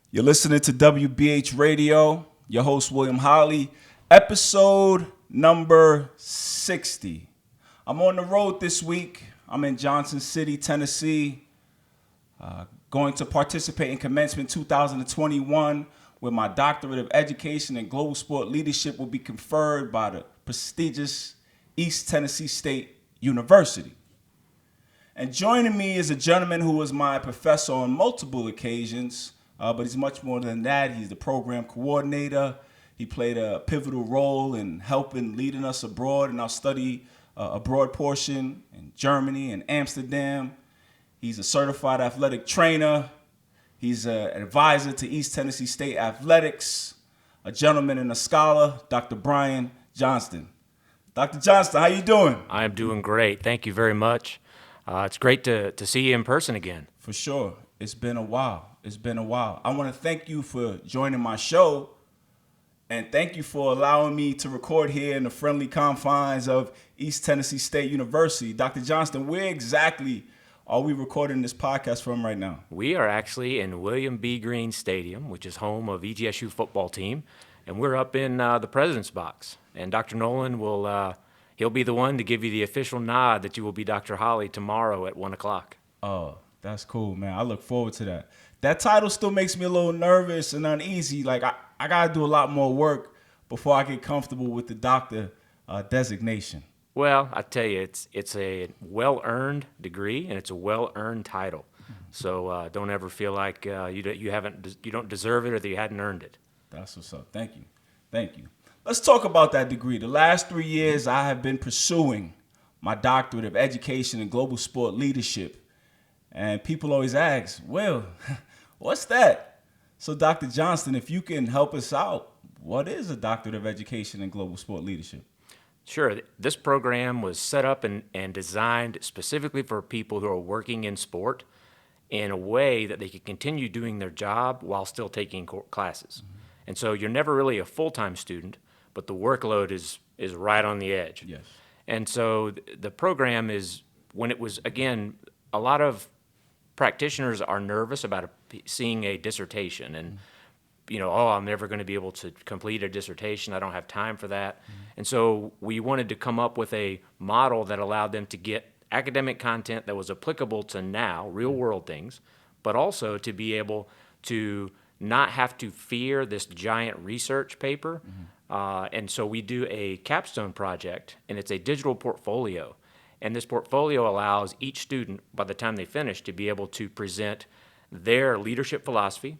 You're listening to WBH Radio, your host, William Holley, episode number 60. I'm on the road this week. I'm in Johnston City, Tennessee, going to participate in Commencement 2021, where my Doctorate of Education in Global Sport Leadership will be conferred by the prestigious East Tennessee State University. And joining me is a gentleman who was my professor on multiple occasions, but he's much more than that. He's the program coordinator. He played a pivotal role in helping leading us abroad in our study abroad portion in Germany and Amsterdam. He's a certified athletic trainer. He's an advisor to East Tennessee State Athletics, a gentleman and a scholar, Dr. Brian Johnston. Dr. Johnston, how you doing? I am doing great. Thank you very much. It's great to see you in person again. For sure. It's been a while. I want to thank you for joining my show, and thank you for allowing me to record here in the friendly confines of East Tennessee State University. Dr. Johnston, where exactly are we recording this podcast from right now? We are actually in William B. Green Stadium, which is home of ETSU football team, and we're up in the President's Box. And Dr. Nolan he'll be the one to give you the official nod that you will be Dr. Holley tomorrow at 1 o'clock. Oh, that's cool, man. I look forward to that. That title still makes me a little nervous and uneasy. Like, I got to do a lot more work before I get comfortable with the doctor designation. Well, I tell you, it's a well-earned degree, and it's a well-earned title. So don't ever feel like you don't deserve it or that you hadn't earned it. That's what's up. Thank you. Let's talk about that degree. The last 3 years, I have been pursuing my Doctorate of Education in Global Sport Leadership. And people always ask, well, what's that? So, Dr. Johnston, if you can help us out, what is a Doctorate of Education in Global Sport Leadership? Sure. This program was set up and designed specifically for people who are working in sport in a way that they can continue doing their job while still taking classes. Mm-hmm. And so you're never really a full-time student, but the workload is right on the edge. Yes. And so the program is, when it was, again, a lot of practitioners are nervous about seeing a dissertation and, I'm never going to be able to complete a dissertation. I don't have time for that. Mm-hmm. And so we wanted to come up with a model that allowed them to get academic content that was applicable to now, real world things, but also to be able to not have to fear this giant research paper. Mm-hmm. And so we do a capstone project, and it's a digital portfolio. And this portfolio allows each student, by the time they finish, to be able to present their leadership philosophy,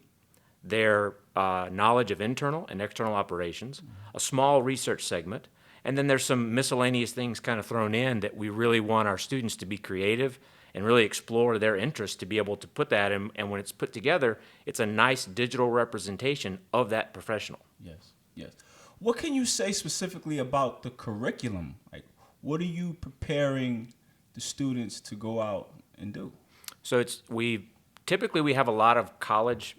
their knowledge of internal and external operations, a small research segment, and then there's some miscellaneous things kind of thrown in that we really want our students to be creative and really explore their interests to be able to put that in. And when it's put together, it's a nice digital representation of that professional. Yes. What can you say specifically about the curriculum? Like, what are you preparing the students to go out and do? So typically we have a lot of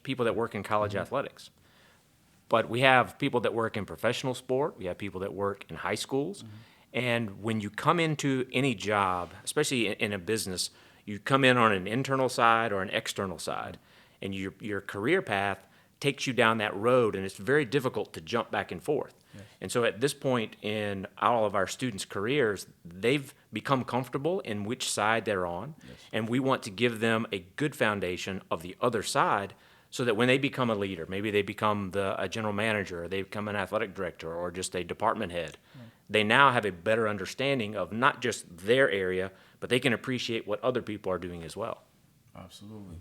people that work in college mm-hmm. athletics, but we have people that work in professional sport. We have people that work in high schools. Mm-hmm. And when you come into any job, especially in a business, you come in on an internal side or an external side, and your career path takes you down that road, and it's very difficult to jump back and forth. Yes. And so at this point in all of our students' careers, they've become comfortable in which side they're on, yes. And we want to give them a good foundation of the other side so that when they become a leader, maybe they become a general manager, or they become an athletic director, or just a department head, right. They now have a better understanding of not just their area, but they can appreciate what other people are doing as well. Absolutely.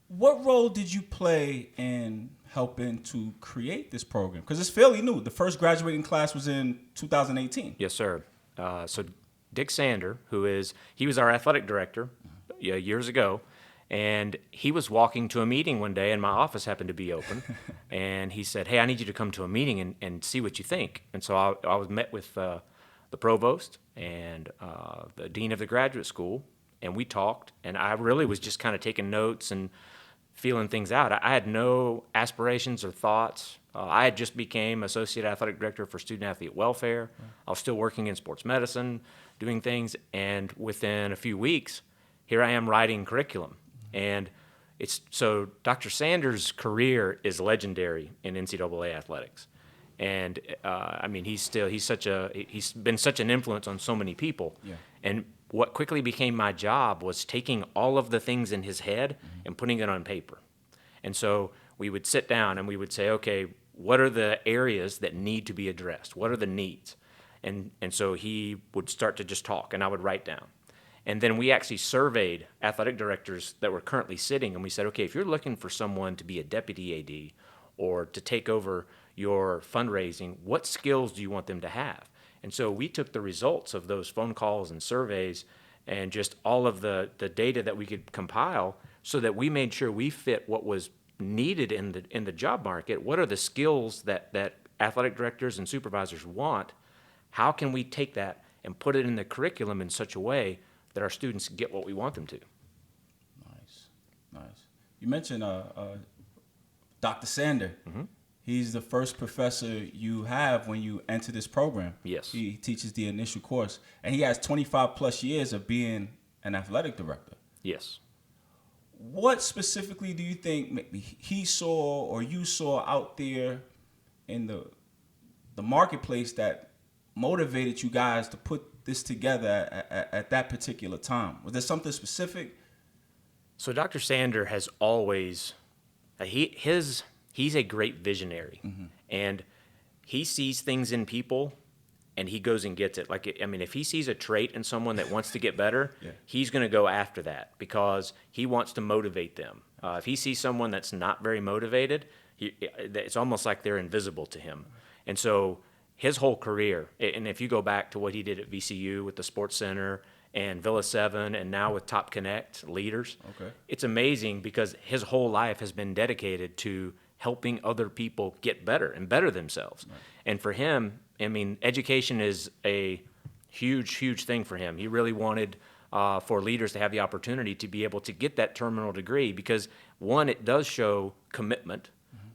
What role did you play in helping to create this program? Because it's fairly new. The first graduating class was in 2018. Yes, sir. So Dick Sander, he was our athletic director years ago, and he was walking to a meeting one day, and my office happened to be open, and he said, "Hey, I need you to come to a meeting and see what you think." And so I was met with the provost and the dean of the graduate school, and we talked, and I really was just kind of taking notes and feeling things out. I had no aspirations or thoughts. I had just became associate athletic director for student athlete welfare. I was still working in sports medicine, doing things, and within a few weeks, here I am writing curriculum. And So Dr. Sanders' career is legendary in NCAA athletics. And I mean, he's been such an influence on so many people. Yeah. And what quickly became my job was taking all of the things in his head and putting it on paper. And so we would sit down and we would say, okay, what are the areas that need to be addressed? What are the needs? And so he would start to just talk, and I would write down. And then we actually surveyed athletic directors that were currently sitting, and we said, okay, if you're looking for someone to be a deputy AD or to take over your fundraising, what skills do you want them to have? And so we took the results of those phone calls and surveys and just all of the data that we could compile so that we made sure we fit what was needed in the job market. What are the skills that athletic directors and supervisors want? How can we take that and put it in the curriculum in such a way that our students get what we want them to? Nice. You mentioned Dr. Sander. Mm-hmm. He's the first professor you have when you enter this program. Yes. He teaches the initial course, and he has 25 plus years of being an athletic director. Yes. What specifically do you think maybe he saw or you saw out there in the marketplace that motivated you guys to put this together at that particular time? Was there something specific? So Dr. Sander has always, he's a great visionary, and he sees things in people and he goes and gets it. Like, I mean, if he sees a trait in someone that wants to get better, he's going to go after that because he wants to motivate them. If he sees someone that's not very motivated, it's almost like they're invisible to him. And so his whole career, and if you go back to what he did at VCU with the Sports Center and Villa 7 and now with Top Connect leaders, it's amazing because his whole life has been dedicated to helping other people get better and better themselves. Right. And for him, I mean, education is a huge, huge thing for him. He really wanted for leaders to have the opportunity to be able to get that terminal degree because, one, it does show commitment,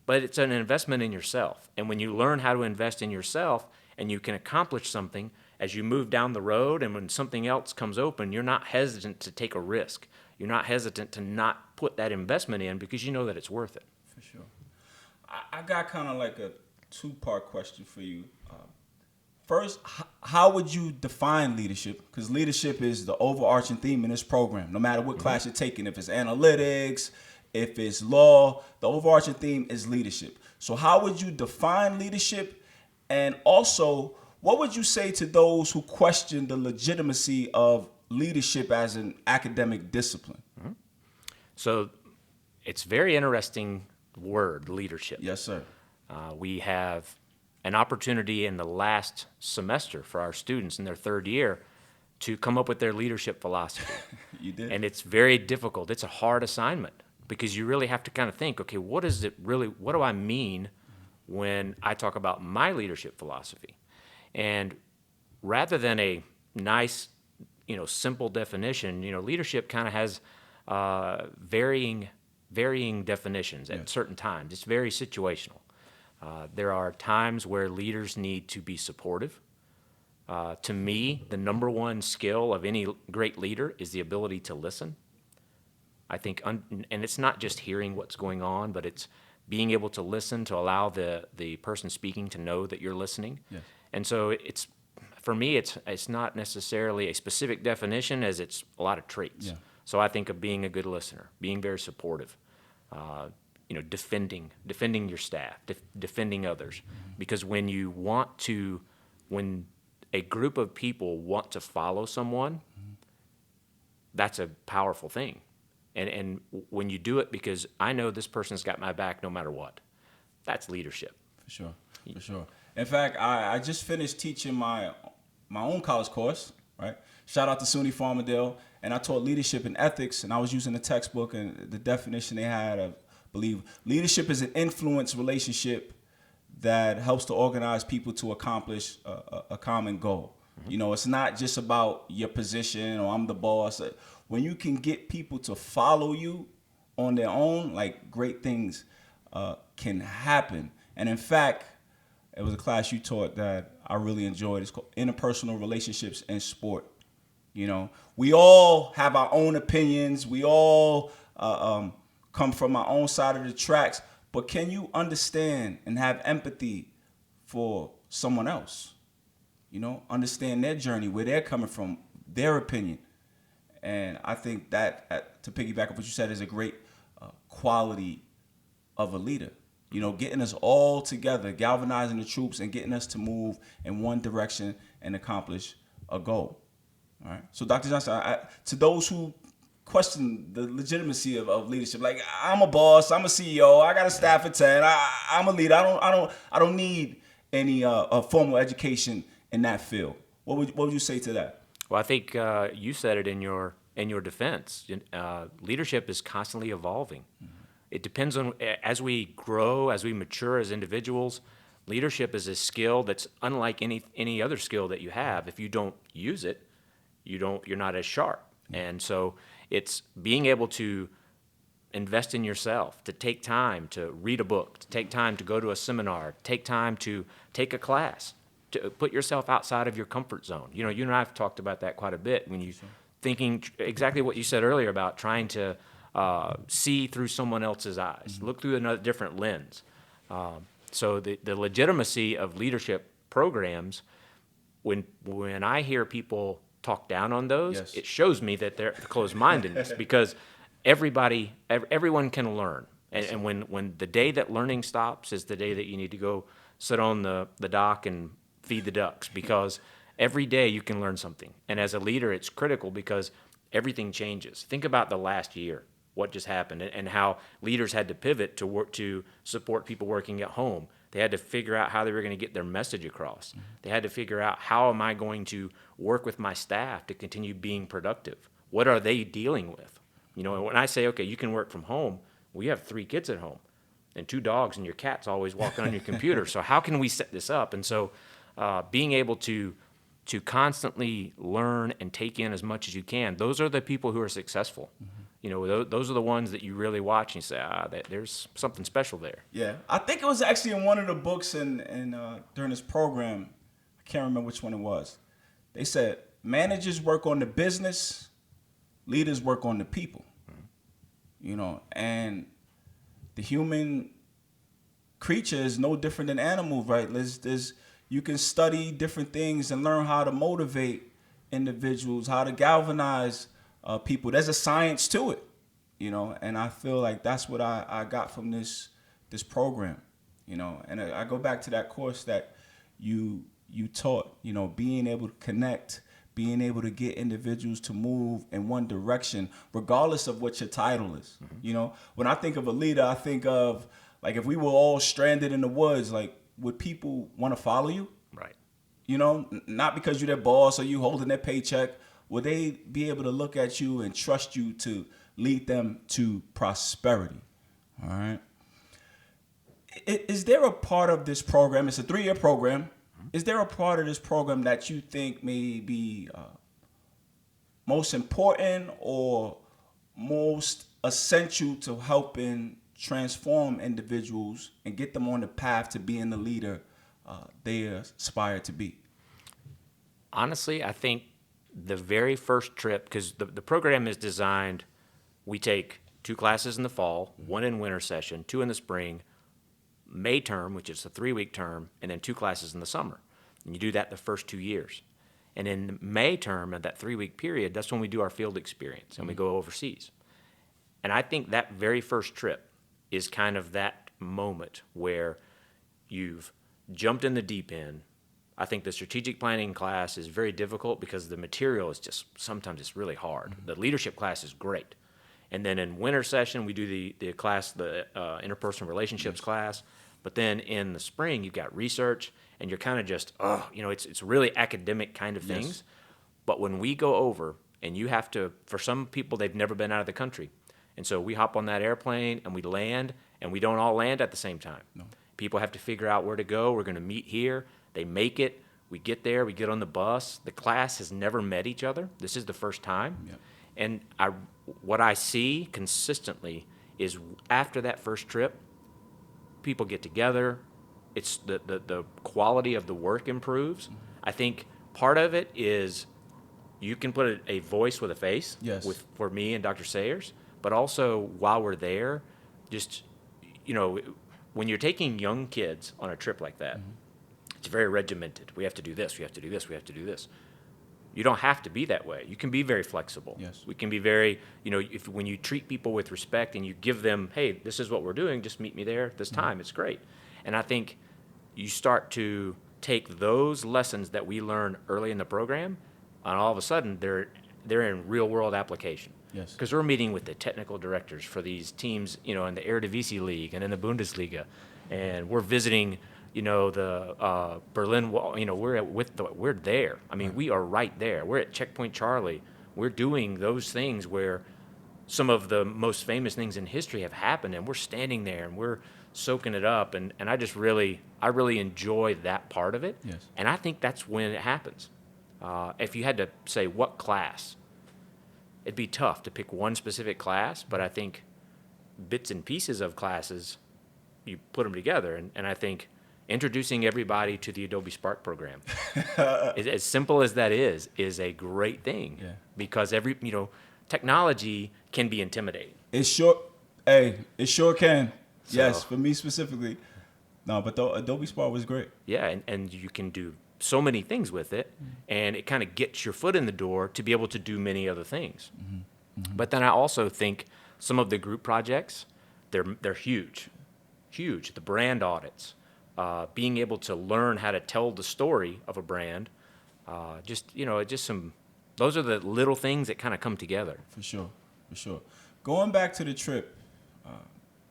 but it's an investment in yourself. And when you learn how to invest in yourself and you can accomplish something, as you move down the road and when something else comes open, you're not hesitant to take a risk. You're not hesitant to not put that investment in because you know that it's worth it. For sure. I got kind of like a two-part question for you. First, how would you define leadership? Because leadership is the overarching theme in this program, no matter what class you're taking. If it's analytics, if it's law, the overarching theme is leadership. So how would you define leadership? And also, what would you say to those who question the legitimacy of leadership as an academic discipline? So it's very interesting word, leadership. Yes, sir. We have an opportunity in the last semester for our students in their third year to come up with their leadership philosophy. You did? And it's very difficult. It's a hard assignment because you really have to kind of think, okay, what do I mean when I talk about my leadership philosophy? And rather than a nice, simple definition, leadership kind of has varying definitions at certain times. It's very situational. There are times where leaders need to be supportive. To me, the number one skill of any great leader is the ability to listen. I think, and it's not just hearing what's going on, but it's being able to listen, to allow the person speaking to know that you're listening. Yes. And so for me, it's not necessarily a specific definition as it's a lot of traits. Yeah. So I think of being a good listener, being very supportive, defending your staff, defending others. Because when a group of people want to follow someone, that's a powerful thing. And when you do it because I know this person's got my back no matter what, that's leadership. For sure. In fact, I just finished teaching my own college course, right? Shout out to SUNY Farmingdale. And I taught leadership and ethics, and I was using the textbook and the definition they had of, believe, leadership is an influence relationship that helps to organize people to accomplish a common goal. It's not just about your position or I'm the boss. When you can get people to follow you on their own, like great things can happen. And in fact, it was a class you taught that I really enjoyed. It's called Interpersonal Relationships in Sport. We all have our own opinions. We all come from my own side of the tracks, but can you understand and have empathy for someone else? You know, understand their journey, where they're coming from, their opinion. And I think that, to piggyback on what you said, is a great quality of a leader. You know, getting us all together, galvanizing the troops, and getting us to move in one direction and accomplish a goal. All right. So, Dr. Johnston, to those who question the legitimacy of leadership, like, I'm a boss, I'm a CEO, I got a staff of 10, I'm a leader. I don't need any formal education in that field. What would you say to that? Well, I think you said it in your defense. Leadership is constantly evolving. Mm-hmm. It depends on, as we grow, as we mature as individuals, leadership is a skill that's unlike any other skill that you have. If you don't use it, you're not as sharp. Mm-hmm. And so it's being able to invest in yourself, to take time to read a book, to take time to go to a seminar, take time to take a class, to put yourself outside of your comfort zone. You know, you and I have talked about that quite a bit when you thinking exactly what you said earlier about trying to see through someone else's eyes, mm-hmm. look through another different lens. So the legitimacy of leadership programs, when I hear people talk down on those, yes. It shows me that they're closed-mindedness because everyone can learn. And when the day that learning stops is the day that you need to go sit on the dock and feed the ducks, because every day you can learn something. And as a leader, it's critical because everything changes. Think about the last year, what just happened, and how leaders had to pivot to work to support people working at home. They had to figure out how they were going to get their message across. Mm-hmm. They had to figure out, how am I going to work with my staff to continue being productive? What are they dealing with? You know, and when I say, okay, you can work from home, well, you have 3 kids at home and 2 dogs, and your cat's always walking on your computer. So how can we set this up? And so being able to constantly learn and take in as much as you can, those are the people who are successful. Mm-hmm. You know, those are the ones that you really watch and you say, there's something special there. Yeah, I think it was actually in one of the books and during this program, I can't remember which one it was. They said managers work on the business, leaders work on the people. Mm-hmm. You know, and the human creature is no different than animals, right? You can study different things and learn how to motivate individuals, how to galvanize people. There's a science to it, you know, and I feel like that's what I got from this program, you know. And I go back to that course that you taught, you know, being able to connect, being able to get individuals to move in one direction, regardless of what your title is. Mm-hmm. You know, when I think of a leader, I think of, like, if we were all stranded in the woods, like, would people want to follow you? Right. You know, not because you're their boss or you holding their paycheck. Would they be able to look at you and trust you to lead them to prosperity? All right. Is there a part of this program, it's a 3-year program, mm-hmm. Is there a part of this program that you think may be most important or most essential to helping transform individuals and get them on the path to being the leader they aspire to be? Honestly, I think the very first trip, because the program is designed, we take 2 classes in the fall, 1 in winter session, 2 in the spring, May term, which is a 3-week term, and then 2 classes in the summer. And you do that the first 2 years. And in the May term, of that 3-week period, that's when we do our field experience and we go overseas. And I think that very first trip is kind of that moment where you've jumped in the deep end. I think the strategic planning class is very difficult because the material is just, sometimes it's really hard. Mm-hmm. The leadership class is great. And then in winter session, we do the class, the interpersonal relationships class. But then in the spring, you've got research, and you're kind of just, it's really academic kind of things. Yes. But when we go over, and you have to, for some people, they've never been out of the country. And so we hop on that airplane, and we land, and we don't all land at the same time. No. People have to figure out where to go. We're going to meet here. They make it. We get there. We get on the bus. The class has never met each other. This is the first time. Yeah. And what I see consistently is after that first trip, people get together. It's the quality of the work improves. Mm-hmm. I think part of it is you can put a voice with a face. Yes. For me and Dr. Sayers. but also while we're there, just, when you're taking young kids on a trip like that, it's very regimented. We have to do this, we have to do this, we have to do this. You don't have to be that way. You can be very flexible. Yes. We can be very, when you treat people with respect and you give them, hey, this is what we're doing, just meet me there at this time, it's great. And I think you start to take those lessons that we learn early in the program, and all of a sudden they're in real world application. Yes. Because we're meeting with the technical directors for these teams, in the Eredivisie League and in the Bundesliga, and we're visiting, the Berlin Wall. We're there. I mean, we are right there. We're at Checkpoint Charlie. We're doing those things where some of the most famous things in history have happened, and we're standing there and we're soaking it up. And I really enjoy that part of it. Yes. And I think that's when it happens. If you had to say what class, it'd be tough to pick one specific class, but I think bits and pieces of classes, you put them together. And I think introducing everybody to the Adobe Spark program, as simple as that is a great thing. Yeah. Because technology can be intimidating. It sure can. So- Yes, for me specifically. No, but the Adobe Spark was great. Yeah, and you can do so many things with it, and it kind of gets your foot in the door to be able to do many other things. But then I also think some of the group projects, they're huge. The brand audits, being able to learn how to tell the story of a brand, those are the little things that kind of come together. For sure. Going back to the trip,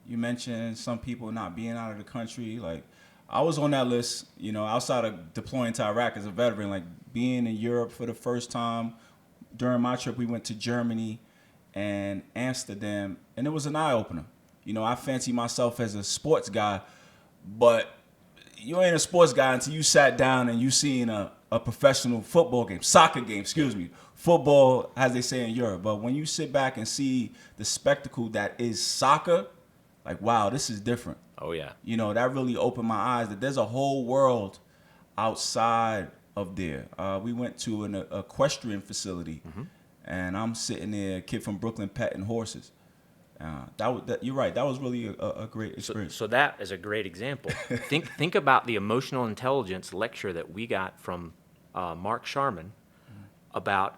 you mentioned some people not being out of the country. Like, I was on that list, outside of deploying to Iraq as a veteran, like being in Europe for the first time. During my trip, we went to Germany and Amsterdam, and it was an eye-opener. I fancy myself as a sports guy, but you ain't a sports guy until you sat down and you seen a professional soccer game, football, as they say in Europe. But when you sit back and see the spectacle that is soccer, like, wow, this is different. Oh, yeah. That really opened my eyes that there's a whole world outside of there. We went to an equestrian facility, and I'm sitting there, a kid from Brooklyn, petting horses. You're right. That was really a great experience. So that is a great example. Think about the emotional intelligence lecture that we got from Mark Sharman about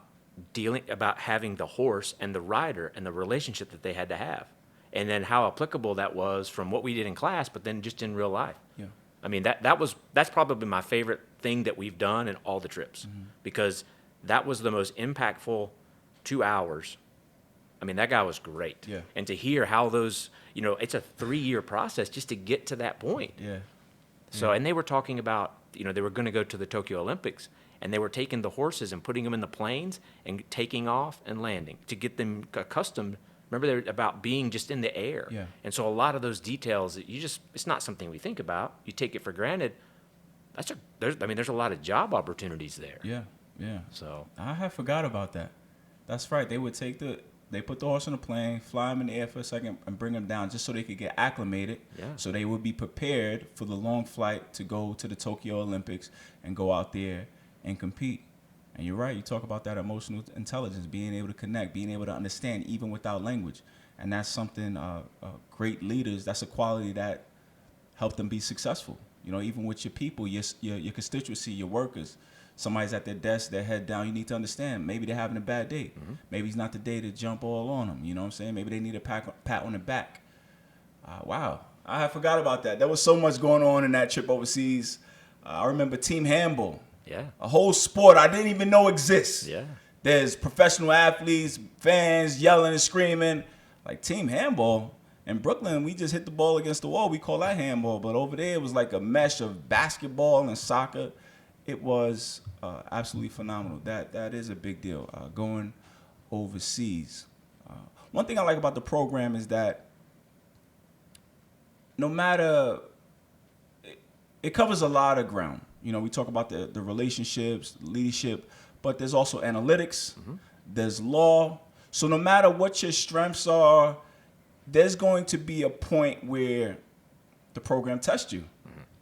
having the horse and the rider and the relationship that they had to have, and then how applicable that was from what we did in class, but then just in real life. Yeah. I mean, that's probably my favorite thing that we've done in all the trips, because that was the most impactful 2 hours. I mean, that guy was great. Yeah. And to hear how those, it's a 3-year process just to get to that point. Yeah. So, and they were talking about, they were going to go to the Tokyo Olympics, and they were taking the horses and putting them in the planes and taking off and landing to get them accustomed. Remember, they're about being just in the air. Yeah. And so a lot of those details, it's not something we think about. You take it for granted. There's a lot of job opportunities there. Yeah. So I had forgot about that. That's right. They would they put the horse on a plane, fly him in the air for a second, and bring him down just so they could get acclimated. Yeah. So they would be prepared for the long flight to go to the Tokyo Olympics and go out there and compete. And you're right. You talk about that emotional intelligence, being able to connect, being able to understand even without language. And that's something great leaders, that's a quality that help them be successful. Even with your people, your constituency, your workers. Somebody's at their desk, their head down. You need to understand. Maybe they're having a bad day. Maybe it's not the day to jump all on them. You know what I'm saying? Maybe they need a pat on the back. Wow. I had forgot about that. There was so much going on in that trip overseas. I remember team handball. yeah. A whole sport I didn't even know exists. Yeah. There's professional athletes, fans yelling and screaming. Like team handball. In Brooklyn, we just hit the ball against the wall. We call that handball. But over there, it was like a mesh of basketball and soccer. It was absolutely phenomenal. That is a big deal, going overseas. One thing I like about the program is that no matter, it covers a lot of ground. We talk about the relationships, leadership, but there's also analytics, there's law. So no matter what your strengths are, there's going to be a point where the program tests you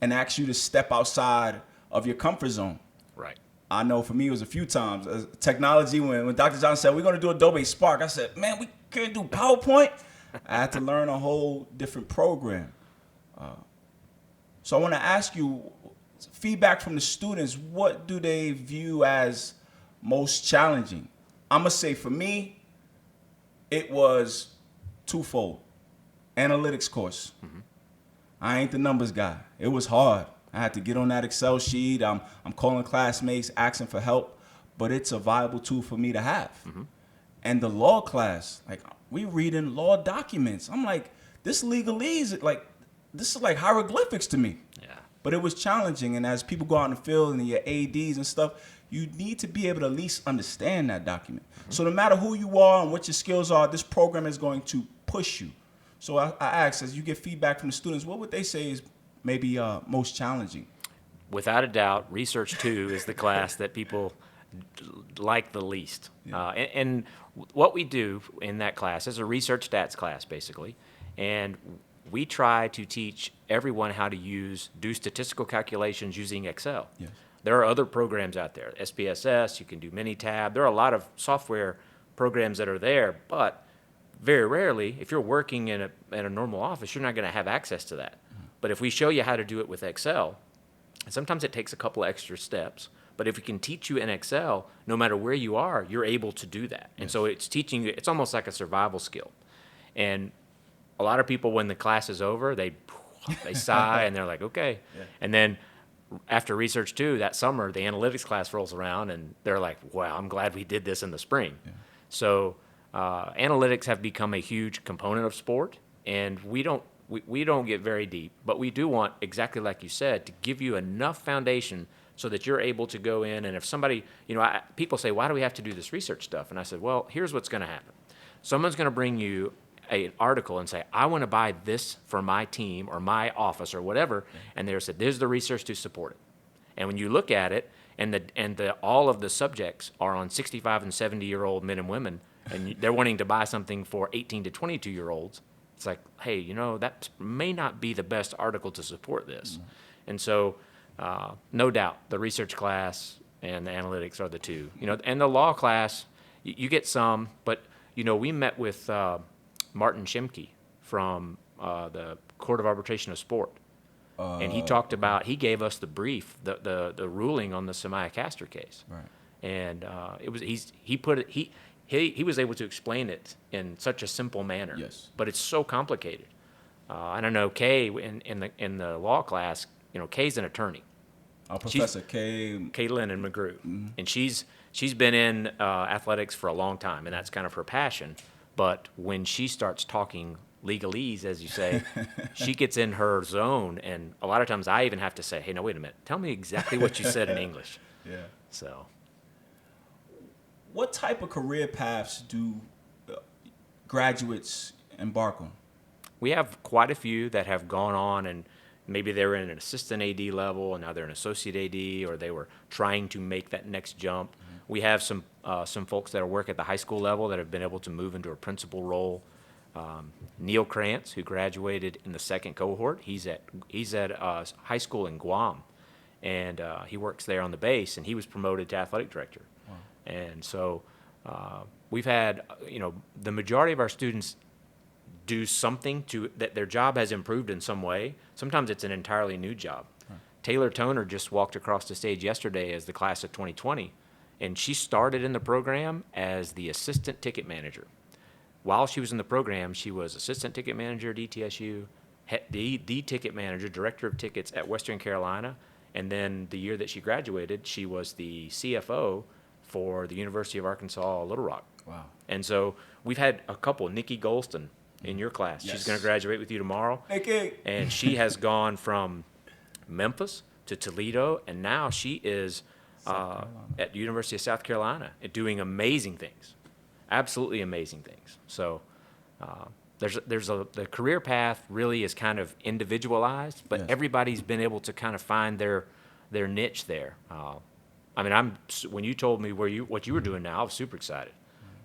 and asks you to step outside of your comfort zone. Right. I know for me it was a few times. Technology, when Dr. Johnston said, we're going to do Adobe Spark, I said, man, can't do PowerPoint. I had to learn a whole different program. So I want to ask you, feedback from the students, what do they view as most challenging? I'm going to say for me, it was twofold. Analytics course. Mm-hmm. I ain't the numbers guy. It was hard. I had to get on that Excel sheet. I'm calling classmates, asking for help, but it's a viable tool for me to have. Mm-hmm. And the law class, like, we reading law documents. I'm like, this legalese, like, this is like hieroglyphics to me. Yeah. But it was challenging, and as people go out in the field and your ADs and stuff, you need to be able to at least understand that document. Mm-hmm. So no matter who you are and what your skills are, this program is going to push you. So I asked, as you get feedback from the students, what would they say is maybe most challenging? Without a doubt, Research 2 is the class that people like the least. Yeah. And what we do in that class is a research stats class, basically, and we try to teach everyone how to do statistical calculations using Excel. Yes. There are other programs out there, SPSS, you can do Minitab. There are a lot of software programs that are there, but very rarely, if you're working in a normal office, you're not going to have access to that. Mm-hmm. But if we show you how to do it with Excel, and sometimes it takes a couple of extra steps, but if we can teach you in Excel, no matter where you are, you're able to do that. Yes. And so it's teaching you, it's almost like a survival skill. And a lot of people, when the class is over, they sigh and they're like, okay. Yeah. And then after Research 2, that summer, the analytics class rolls around and they're like, wow, I'm glad we did this in the spring. Yeah. So analytics have become a huge component of sport, and we don't get very deep, but we do want, exactly like you said, to give you enough foundation so that you're able to go in, and if somebody, people say, why do we have to do this research stuff? And I said, well, here's what's going to happen. Someone's going to bring you an article and say, I want to buy this for my team or my office or whatever, and they said, there's the research to support it. And when you look at it, and all of the subjects are on 65 and 70-year-old men and women, and they're wanting to buy something for 18 to 22-year-olds, it's like, hey, that may not be the best article to support this. Mm-hmm. And so, no doubt, the research class and the analytics are the two. And the law class, you get some, but, we met with Martin Shimke from the Court of Arbitration of Sport. And he talked about, he gave us the brief, the ruling on the Samaya Castor case. Right. And he was able to explain it in such a simple manner. Yes. But it's so complicated. I don't know, Kay in the law class, Kay's an attorney. Professor Kay Lennon McGrew. Mm-hmm. And she's been in athletics for a long time, and that's kind of her passion. But when she starts talking legalese, as you say, she gets in her zone, and a lot of times I even have to say, hey, no, wait a minute. Tell me exactly what you said in English. Yeah. So, what type of career paths do graduates embark on? We have quite a few that have gone on, and maybe they were in an assistant AD level, and now they're an associate AD, or they were trying to make that next jump. Mm-hmm. We have some folks that work at the high school level that have been able to move into a principal role. Neil Krantz, who graduated in the second cohort, he's at high school in Guam, and he works there on the base, and he was promoted to athletic director. Wow. And so we've had, the majority of our students do something that their job has improved in some way. Sometimes it's an entirely new job. Right. Taylor Toner just walked across the stage yesterday as the class of 2020, and she started in the program as the assistant ticket manager. While she was in the program, she was assistant ticket manager at ETSU, the ticket manager, director of tickets at Western Carolina, and then the year that she graduated, she was the CFO for the University of Arkansas Little Rock. Wow. And so we've had a couple, Nikki Golston in your class. Yes. She's going to graduate with you tomorrow. Okay. And she has gone from Memphis to Toledo, and now she is at the University of South Carolina doing amazing things. Absolutely amazing things. So the career path really is kind of individualized, but yes, everybody's been able to kind of find their niche there. When you told me what you were doing now, I was super excited,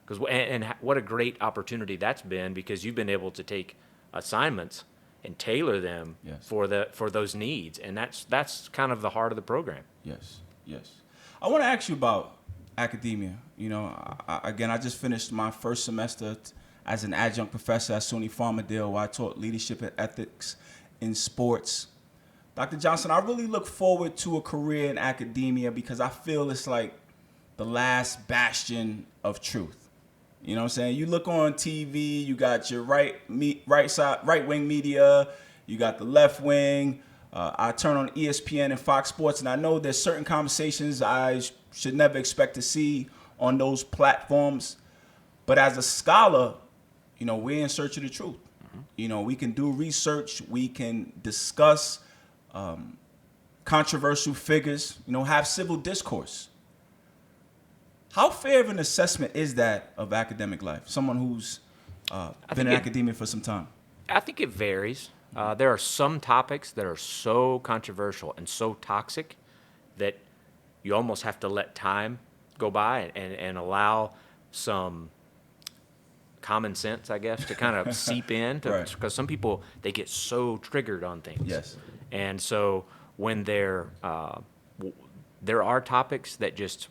because and what a great opportunity that's been, because you've been able to take assignments and tailor them, yes, for those needs, and that's kind of the heart of the program. Yes. I want to ask you about academia. I just finished my first semester as an adjunct professor at SUNY Farmingdale, where I taught leadership and ethics in sports. Dr. Johnston, I really look forward to a career in academia because I feel it's like the last bastion of truth. You know what I'm saying? You look on TV, you got your right wing media, you got the left wing. I turn on ESPN and Fox Sports, and I know there's certain conversations I should never expect to see on those platforms. But as a scholar, you know, we're in search of the truth. Mm-hmm. You know, we can do research, we can discuss controversial figures, you know, have civil discourse. How fair of an assessment is that of academic life? Someone who's been in academia for some time. I think it varies. There are some topics that are so controversial and so toxic that you almost have to let time go by and allow some common sense, I guess, to kind of seep in. Because right. Some people, they get so triggered on things. Yes. And so when there are topics that just,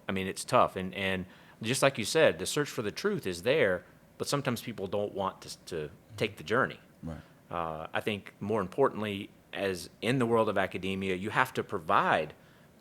it's tough. And just like you said, the search for the truth is there, but sometimes people don't want to take the journey. Right. I think more importantly, as in the world of academia, you have to provide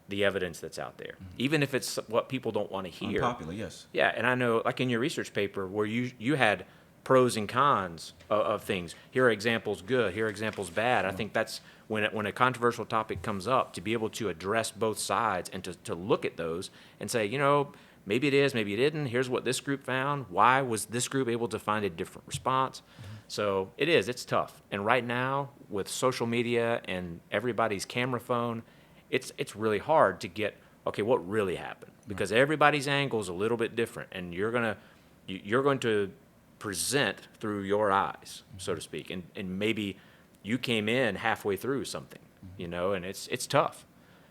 the evidence that's out there, mm-hmm. even if it's what people don't want to hear. Unpopular, yes. Yeah, and I know, like in your research paper, where you had pros and cons of things. Here are examples good, here are examples bad. I think that's when a controversial topic comes up, to be able to address both sides and to look at those and say, you know, maybe it is, maybe it isn't. Here's what this group found. Why was this group able to find a different response? Mm-hmm. So it's tough. And right now, with social media and everybody's camera phone, it's really hard to get, okay, what really happened? Because everybody's angle is a little bit different, and you're going to present through your eyes, so to speak. And maybe you came in halfway through something, you know, and it's tough.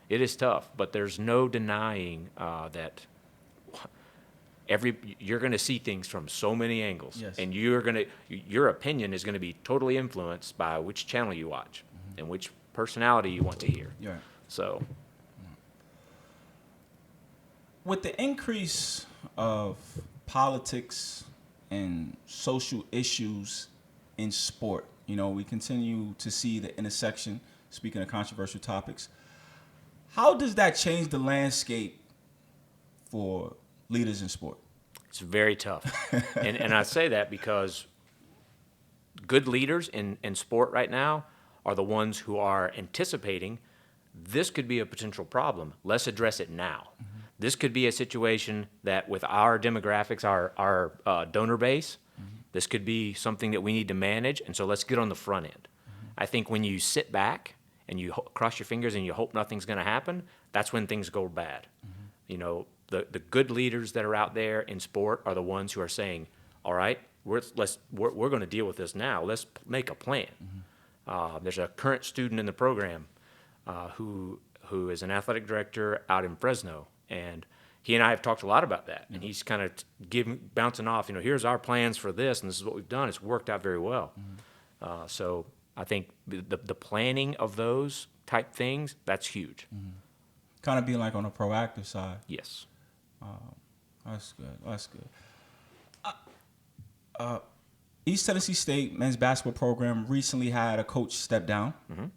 It is tough, but there's no denying that you're going to see things from so many angles, yes. And your opinion is going to be totally influenced by which channel you watch, mm-hmm. and which personality you want to hear. Yeah. So, with the increase of politics and social issues in sport, you know, we continue to see the intersection. Speaking of controversial topics, how does that change the landscape for leaders in sport? It's very tough. and I say that because good leaders in sport right now are the ones who are anticipating this could be a potential problem. Let's address it now. Mm-hmm. This could be a situation that with our demographics, our donor base, mm-hmm. this could be something that we need to manage, and so let's get on the front end. Mm-hmm. I think when you sit back and you cross your fingers and you hope nothing's going to happen, that's when things go bad. Mm-hmm. You know, the good leaders that are out there in sport are the ones who are saying, all right, we're going to deal with this now. Let's make a plan. Mm-hmm. There's a current student in the program who is an athletic director out in Fresno, and he and I have talked a lot about that. Mm-hmm. And he's kind of bouncing off, you know, here's our plans for this, and this is what we've done. It's worked out very well. Mm-hmm. So I think the planning of those type things, that's huge. Mm-hmm. Kind of being like on the proactive side. Yes. That's good. That's good. East Tennessee State men's basketball program recently had a coach step down. Mm-hmm.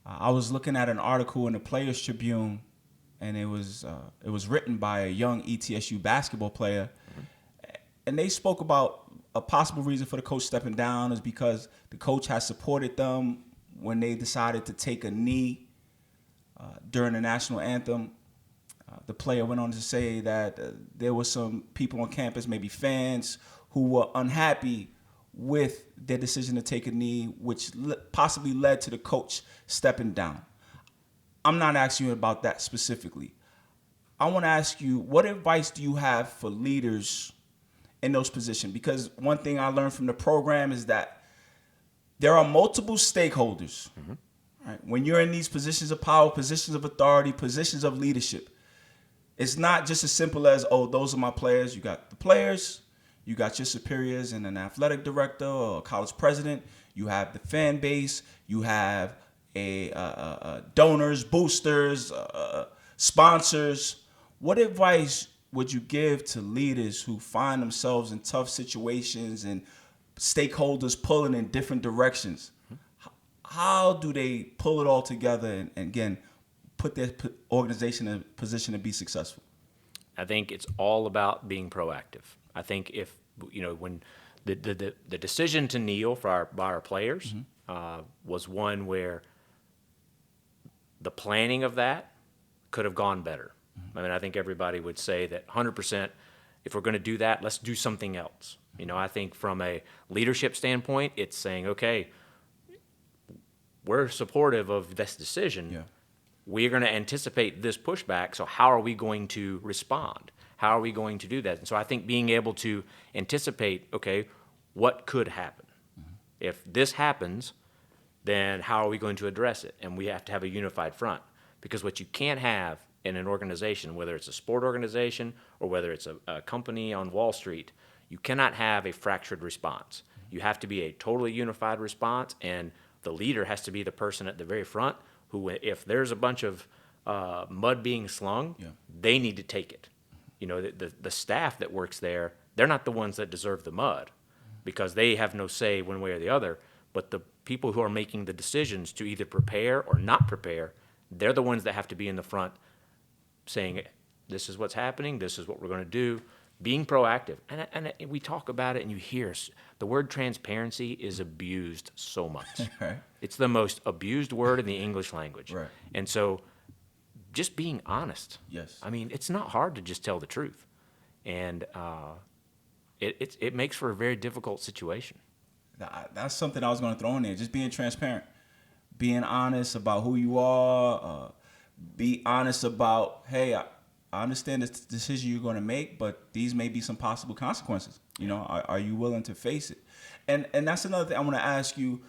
I was looking at an article in the Players Tribune, and it was written by a young ETSU basketball player, mm-hmm. and they spoke about a possible reason for the coach stepping down is because the coach has supported them when they decided to take a knee during the national anthem. The player went on to say that there were some people on campus, maybe fans, who were unhappy with their decision to take a knee, which possibly led to the coach stepping down. I'm not asking you about that specifically. I want to ask you, what advice do you have for leaders in those positions? Because one thing I learned from the program is that there are multiple stakeholders. Mm-hmm. Right? When you're in these positions of power, positions of authority, positions of leadership, it's not just as simple as, oh, those are my players. You got the players, you got your superiors and an athletic director or a college president. You have the fan base. You have donors, boosters, sponsors. What advice would you give to leaders who find themselves in tough situations and stakeholders pulling in different directions? How do they pull it all together and again, put their organization in a position to be successful? I think it's all about being proactive. I think if, when the decision to kneel by our players was one where the planning of that could have gone better. I mean, I think everybody would say that 100%, if we're going to do that, let's do something else. I think from a leadership standpoint, it's saying, okay, we're supportive of this decision. Yeah. We're going to anticipate this pushback, so how are we going to respond? How are we going to do that? And so I think being able to anticipate, okay, what could happen? If this happens, then how are we going to address it? And we have to have a unified front. Because what you can't have in an organization, whether it's a sport organization or whether it's a company on Wall Street, you cannot have a fractured response. You have to be a totally unified response, and the leader has to be the person at the very front who, if there's a bunch of mud being slung, they need to take it. The staff that works there, they're not the ones that deserve the mud because they have no say one way or the other. But the people who are making the decisions to either prepare or not prepare, they're the ones that have to be in the front saying, this is what's happening, this is what we're going to do, being proactive. And we talk about it and you hear the word transparency is abused so much. Right. It's the most abused word in the English language. Right. And so just being honest. Yes. I mean, it's not hard to just tell the truth. And it makes for a very difficult situation. That's something I was going to throw in there. Just being transparent, being honest about who you are. Be honest about, hey, I understand this decision you're going to make, but these may be some possible consequences. Are you willing to face it? And that's another thing I want to ask you.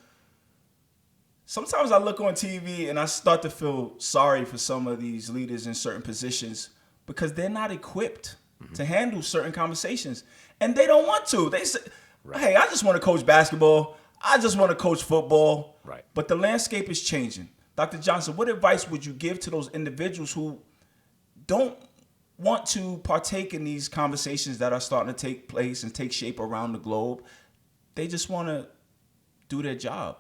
Sometimes I look on TV and I start to feel sorry for some of these leaders in certain positions because they're not equipped to handle certain conversations, and they don't want to. They say, hey, I just want to coach basketball. I just want to coach football. Right. But the landscape is changing. Dr. Johnston, what advice would you give to those individuals who don't want to partake in these conversations that are starting to take place and take shape around the globe? They just want to do their job.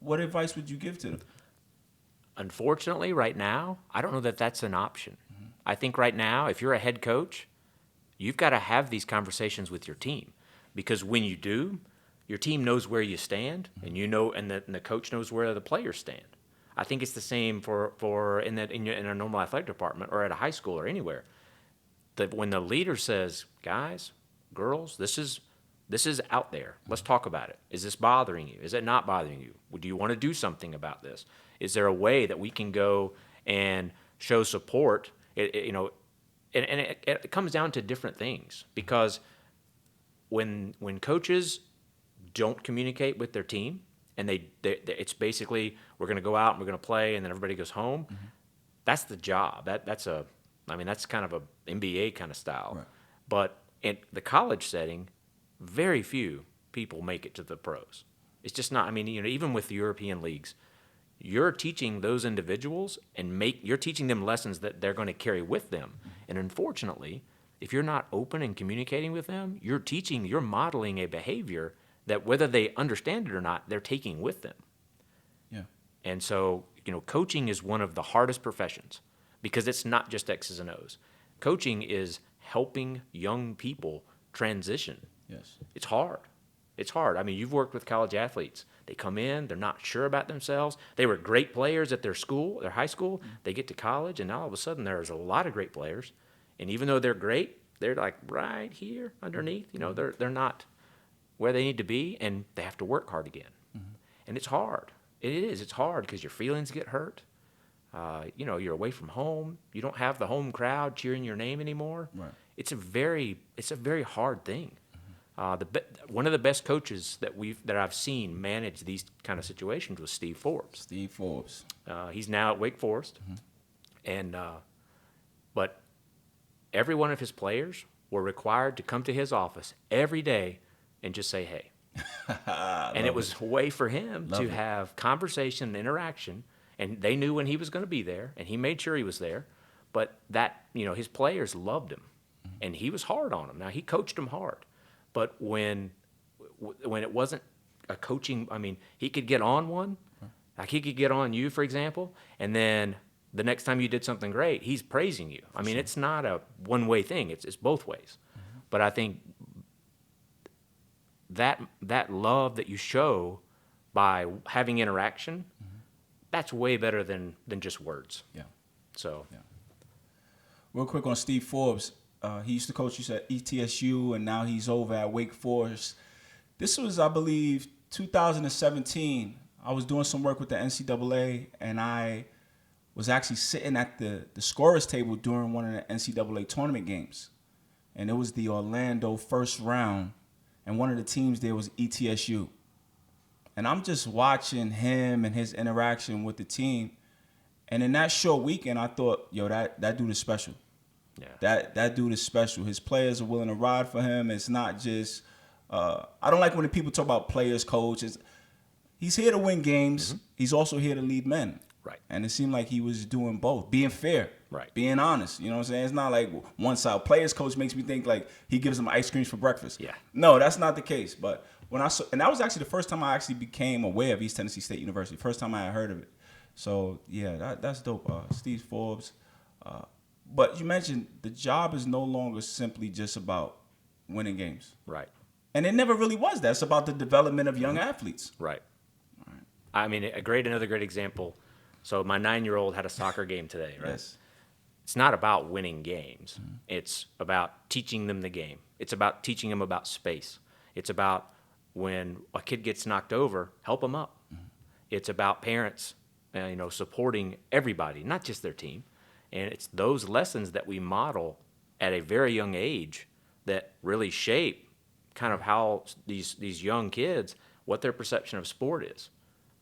What advice would you give to them? Unfortunately, right now, I don't know that that's an option. I think right now, if you're a head coach, you've got to have these conversations with your team. Because when you do, your team knows where you stand, and and the coach knows where the players stand. I think it's the same for in a normal athletic department or at a high school or anywhere. That when the leader says, guys, girls, this is out there. Let's talk about it. Is this bothering you? Is it not bothering you? Do you want to do something about this? Is there a way that we can go and show support? It comes down to different things because when coaches don't communicate with their team, and it's basically we're going to go out and we're going to play and then everybody goes home. That's the job. That's kind of a NBA kind of style. Right. But in the college setting, very few people make it to the pros. It's just not. I mean, even with the European leagues, you're teaching those individuals you're teaching them lessons that they're going to carry with them. And unfortunately, if you're not open and communicating with them, you're modeling a behavior that whether they understand it or not, they're taking with them. Yeah. And so, coaching is one of the hardest professions because it's not just X's and O's. Coaching is helping young people transition. Yes. It's hard. It's hard. I mean, you've worked with college athletes. They come in, they're not sure about themselves. They were great players at their school, their high school. They get to college, and now all of a sudden there's a lot of great players. And even though they're great, they're like right here underneath. They're not where they need to be, and they have to work hard again. And it's hard. It is. It's hard because your feelings get hurt. You're away from home. You don't have the home crowd cheering your name anymore. Right. It's a very hard thing. One of the best coaches that I've seen manage these kind of situations was Steve Forbes. Steve Forbes. He's now at Wake Forest, and but every one of his players were required to come to his office every day and just say, hey. And it was a way for him to have conversation and interaction, and they knew when he was going to be there, and he made sure he was there. But his players loved him. and he was hard on them. Now, he coached them hard, but when it wasn't a coaching, I mean, he could get on one, like he could get on you, for example, and then the next time you did something great, he's praising you. I mean, it's not a one-way thing. It's both ways. But I think that love that you show by having interaction, that's way better than just words. Yeah. So, Real quick on Steve Forbes. He used to coach you at ETSU, and now he's over at Wake Forest. This was, I believe, 2017. I was doing some work with the NCAA, and I was actually sitting at the scorer's table during one of the NCAA tournament games. And it was the Orlando first round, and one of the teams there was ETSU. And I'm just watching him and his interaction with the team. And in that short weekend, I thought, yo, that dude is special. yeah. That dude is special. His players are willing to ride for him. It's not just I don't like when people talk about players, coaches. He's here to win games. He's also here to lead men. Right. And it seemed like he was doing both, being fair, Right. being honest. You know what I'm saying? It's not like one side. Players coach makes me think like he gives them ice creams for breakfast. Yeah. No, that's not the case. But when I saw, and that was actually the first time I actually became aware of East Tennessee State University. First time I had heard of it. So yeah, that's dope. Steve Forbes. But you mentioned the job is no longer simply just about winning games. Right. And it never really was that. It's about the development of young athletes. Right. I mean, another great example. So my 9-year-old had a soccer game today, right? Yes. It's not about winning games. It's about teaching them the game. It's about teaching them about space. It's about when a kid gets knocked over, help them up. It's about parents, supporting everybody, not just their team. And it's those lessons that we model at a very young age that really shape kind of how these young kids, what their perception of sport is.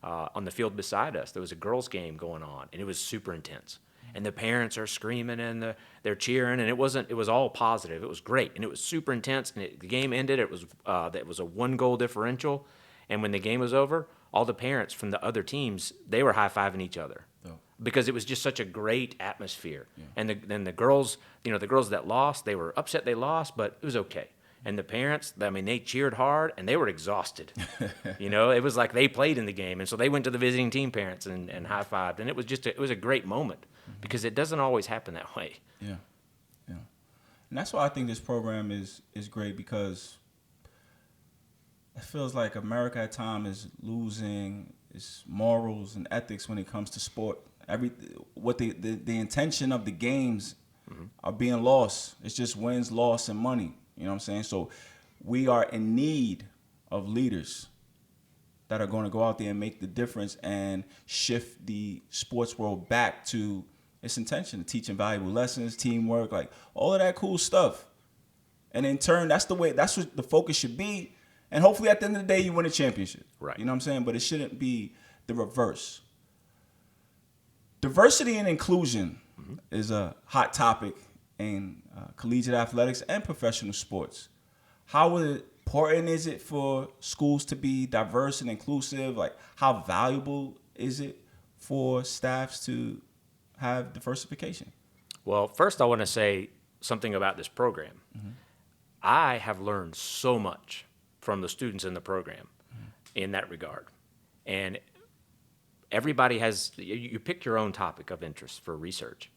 On the field beside us, there was a girls' game going on, and it was super intense. And the parents are screaming and they're cheering, and it was all positive. It was great, and it was super intense. And the game ended. It was a 1-goal differential, and when the game was over, all the parents from the other teams, they were high-fiving each other because it was just such a great atmosphere. Yeah. And then the girls, the girls that lost, they were upset they lost, but it was okay. And the parents, they cheered hard, and they were exhausted. It was like they played in the game. And so they went to the visiting team parents and high-fived. And it was a great moment because it doesn't always happen that way. Yeah. And that's why I think this program is great, because it feels like America at times is losing its morals and ethics when it comes to sport. The intention of the games are being lost. It's just wins, loss, and money. You know what I'm saying? So we are in need of leaders that are going to go out there and make the difference and shift the sports world back to its intention, teaching valuable lessons, teamwork, like all of that cool stuff. And in turn, that's what the focus should be. And hopefully at the end of the day, you win a championship. Right. You know what I'm saying? But it shouldn't be the reverse. Diversity and inclusion is a hot topic in collegiate athletics and professional sports. How important is it for schools to be diverse and inclusive? Like, how valuable is it for staffs to have diversification? Well, first I want to say something about this program. I have learned so much from the students in the program in that regard. And everybody you pick your own topic of interest for research,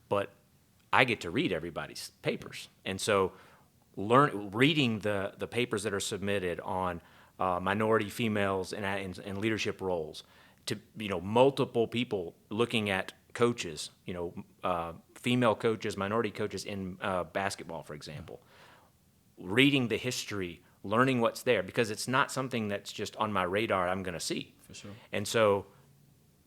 but I get to read everybody's papers. And so reading the papers that are submitted on minority females and leadership roles, to multiple people looking at coaches, female coaches, minority coaches in basketball, for example, reading the history, learning what's there, because it's not something that's just on my radar I'm going to see. For sure. And so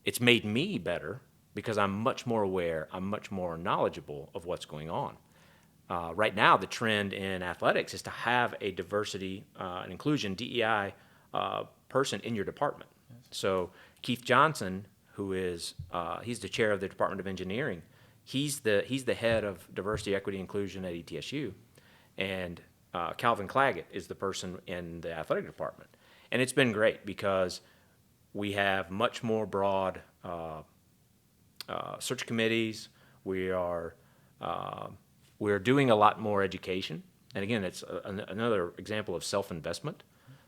it's made me better because I'm much more aware, I'm much more knowledgeable of what's going on. Right now, the trend in athletics is to have a diversity and inclusion, DEI, person in your department. Yes. So Keith Johnston, who is he's the chair of the Department of Engineering, he's the head of diversity, equity, inclusion at ETSU, and Calvin Claggett is the person in the athletic department. And it's been great because we have much more broad search committees. We we're doing a lot more education. And again, it's another example of self-investment.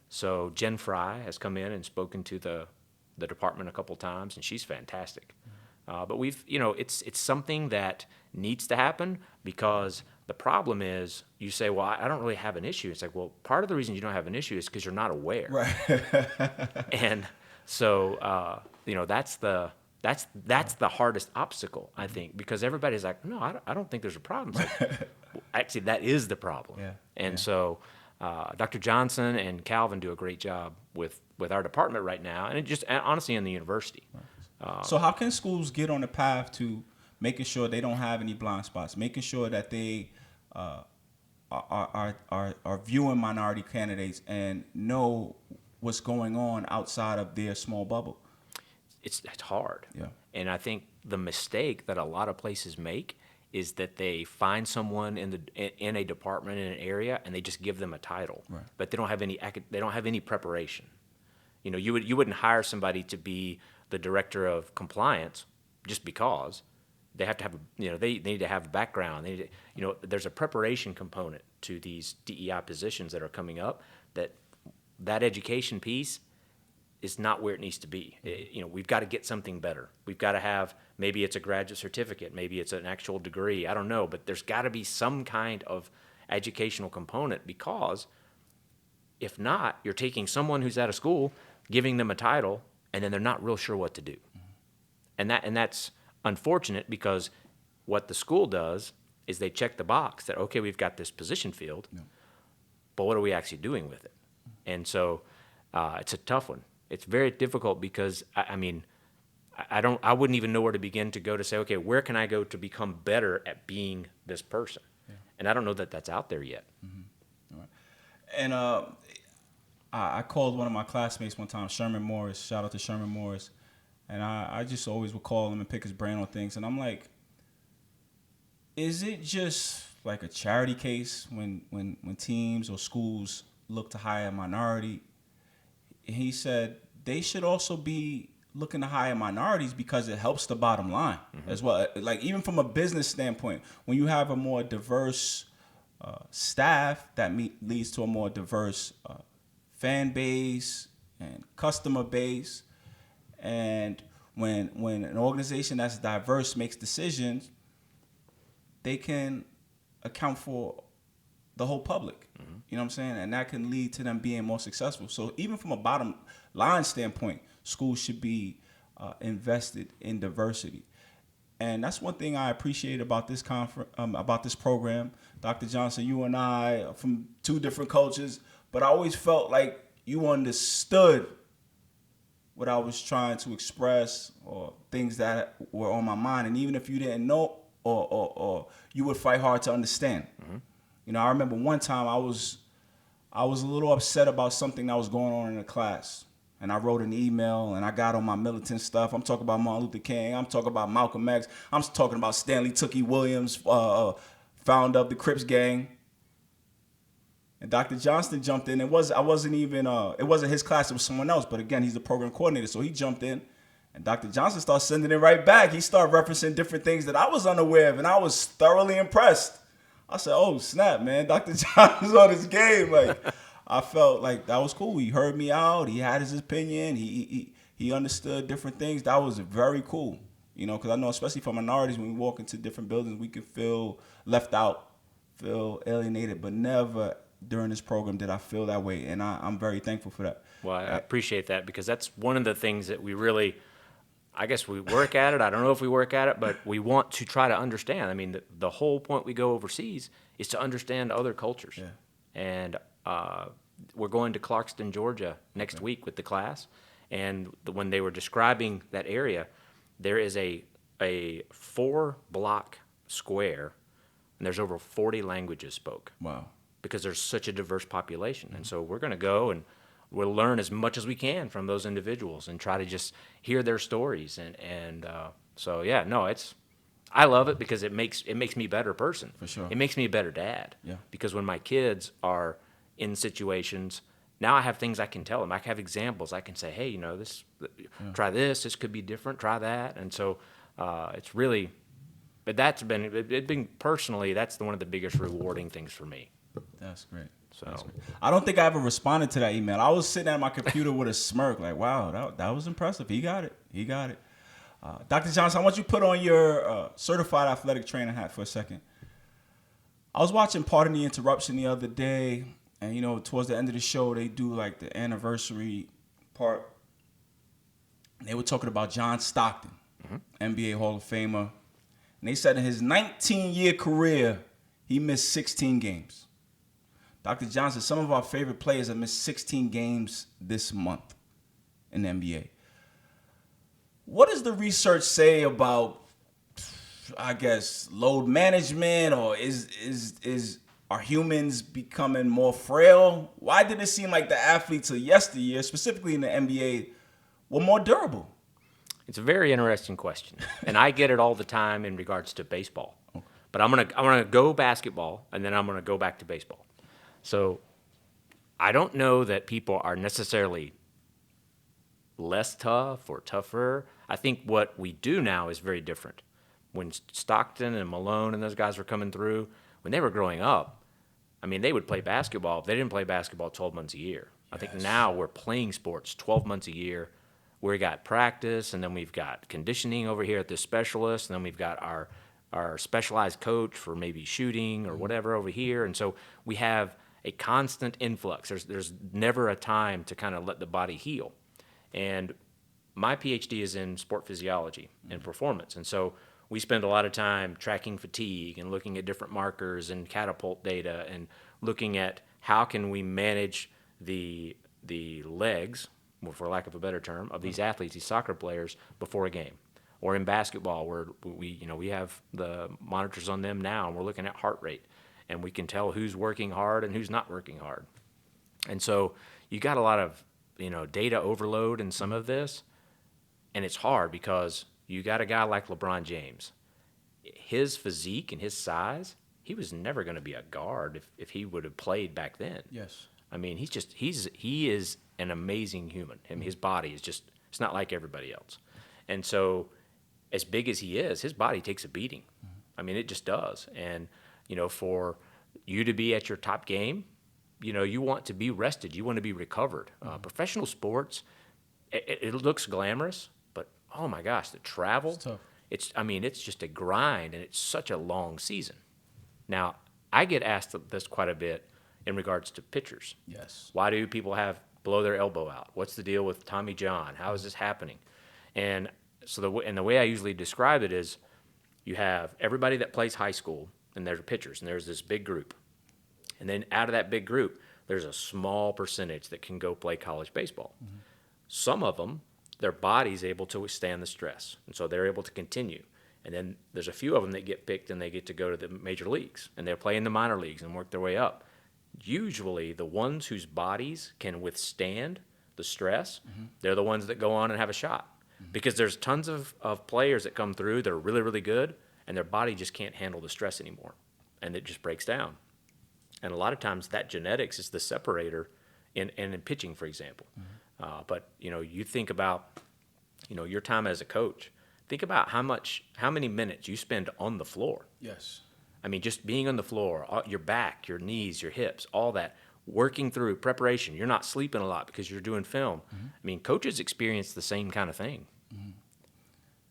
So Jen Fry has come in and spoken to the department a couple times, and she's fantastic. But it's something that needs to happen, because the problem is, you say, well, I don't really have an issue. It's like, well, part of the reason you don't have an issue is because you're not aware. Right. And so, that's the hardest obstacle, I think, because everybody's like, no, I don't think there's a problem. It's like, well, actually, that is the problem. Yeah. And so Dr. Johnston and Calvin do a great job with our department right now, and honestly in the university. So how can schools get on the path to making sure they don't have any blind spots, making sure that they are viewing minority candidates and know what's going on outside of their small bubble? It's hard. Yeah. And I think the mistake that a lot of places make is that they find someone in a department in an area and they just give them a title, Right. but they don't have any preparation. You wouldn't hire somebody to be the director of compliance just because. They have to have they need to have a background. There's a preparation component to these DEI positions that are coming up. That education piece is not where it needs to be. We've got to get something better. We've got to have, maybe it's a graduate certificate, maybe it's an actual degree, I don't know, but there's got to be some kind of educational component, because if not, you're taking someone who's out of school, giving them a title, and then they're not real sure what to do. And that's unfortunate, because what the school does is they check the box that, okay, we've got this position filled, but what are we actually doing with it? And so it's a tough one. It's very difficult, because I wouldn't even know where to begin to go to say, okay, where can I go to become better at being this person? Yeah. And I don't know that that's out there yet. Mm-hmm. All right. And I called one of my classmates one time, Sherman Morris. Shout out to Sherman Morris. And I just always would call him and pick his brain on things. And I'm like, is it just like a charity case when teams or schools look to hire a minority? He said they should also be looking to hire minorities because it helps the bottom line as well. Like, even from a business standpoint, when you have a more diverse staff, that leads to a more diverse fan base and customer base. And when an organization that's diverse makes decisions, they can account for the whole public. You know what I'm saying? And that can lead to them being more successful. So even from a bottom line standpoint, schools should be invested in diversity. And that's one thing I appreciate about this about this program. Dr. Johnston, you and I are from two different cultures, but I always felt like you understood what I was trying to express, or things that were on my mind. And even if you didn't know, or you would fight hard to understand. I remember one time I was a little upset about something that was going on in the class. And I wrote an email, and I got on my militant stuff. I'm talking about Martin Luther King. I'm talking about Malcolm X. I'm talking about Stanley Tookie Williams, founder of the Crips gang. And Dr. Johnston jumped in. It wasn't his class, it was someone else. But again, he's the program coordinator, so he jumped in. And Dr. Johnston started sending it right back. He started referencing different things that I was unaware of, and I was thoroughly impressed. I said, oh, snap, man. Dr. Johnston's on his game. Like, I felt like that was cool. He heard me out. He had his opinion. He understood different things. That was very cool, because I know, especially for minorities, when we walk into different buildings, we can feel left out, feel alienated, but never during this program did I feel that way, and I'm very thankful for that. Well, I appreciate that, because that's one of the things that we really, I guess we work at it. I don't know if we work at it, but we want to try to understand. I mean, the whole point we go overseas is to understand other cultures. Yeah. And we're going to Clarkston, Georgia next week with the class. And when they were describing that area, there is a 4-block square, and there's over 40 languages spoke. Wow. Because there's such a diverse population. And so we're going to go and we'll learn as much as we can from those individuals and try to just hear their stories. So yeah, no, I love it because it makes me a better person. For sure. It makes me a better dad. Yeah. Because when my kids are in situations, now I have things I can tell them. I have examples. I can say, hey, try this. This could be different. Try that. And so it's really, but it's been personally, that's one of the biggest rewarding things for me. That's great. So That's great. I don't think I ever responded to that email. I was sitting at my computer with a smirk, like, wow, that was impressive. He got it. Dr. Johnston, I want you to put on your certified athletic trainer hat for a second. I was watching Pardon the Interruption the other day, and, towards the end of the show, they do, like, the anniversary part. And they were talking about John Stockton, NBA Hall of Famer. And they said in his 19-year career, he missed 16 games. Dr. Johnston, some of our favorite players have missed 16 games this month in the NBA. What does the research say about, I guess, load management, or are humans becoming more frail? Why did it seem like the athletes of yesteryear, specifically in the NBA, were more durable? It's a very interesting question, and I get it all the time in regards to baseball. Okay. But I'm gonna go basketball, and then I'm gonna go back to baseball. So I don't know that people are necessarily less tough or tougher. I think what we do now is very different. When Stockton and Malone and those guys were coming through, when they were growing up, I mean, they would play basketball. They didn't play basketball 12 months a year. I think now we're playing sports 12 months a year. We got practice, and then we've got conditioning over here at the specialist, and then we've got our specialized coach for maybe shooting or whatever over here. And so we have a constant influx. There's never a time to kind of let the body heal. And my Ph.D. is in sport physiology and performance. And so we spend a lot of time tracking fatigue and looking at different markers and catapult data and looking at how can we manage the legs, for lack of a better term, of these athletes, these soccer players, before a game. Or in basketball, where we have the monitors on them now, and we're looking at heart rate, and we can tell who's working hard and who's not working hard. And so you got a lot of data overload in some of this, and it's hard because you got a guy like LeBron James. His physique and his size, he was never going to be a guard if he would have played back then. Yes. I mean, he is an amazing human. I mean, his body is just, it's not like everybody else. And so as big as he is, his body takes a beating. I mean, it just does. And, for you to be at your top game, you want to be rested. You want to be recovered. Professional sports, it looks glamorous, but oh my gosh, the travel, it's tough. It's just a grind, and it's such a long season. Now, I get asked this quite a bit in regards to pitchers. Yes. Why do people blow their elbow out? What's the deal with Tommy John? How is this happening? And so the way I usually describe it is, you have everybody that plays high school, and there's pitchers, and there's this big group. And then out of that big group, there's a small percentage that can go play college baseball. Mm-hmm. Some of them, their body's able to withstand the stress, and so they're able to continue. And then there's a few of them that get picked, and they get to go to the major leagues, and they're playing the minor leagues and work their way up. Usually the ones whose bodies can withstand the stress, they're the ones that go on and have a shot. Because there's tons of players that come through that are really, really good, and their body just can't handle the stress anymore, and it just breaks down. And a lot of times that genetics is the separator in pitching, for example. But, you think about, your time as a coach. Think about how many minutes you spend on the floor. Yes. I mean, just being on the floor, your back, your knees, your hips, all that, working through preparation. You're not sleeping a lot because you're doing film. I mean, coaches experience the same kind of thing.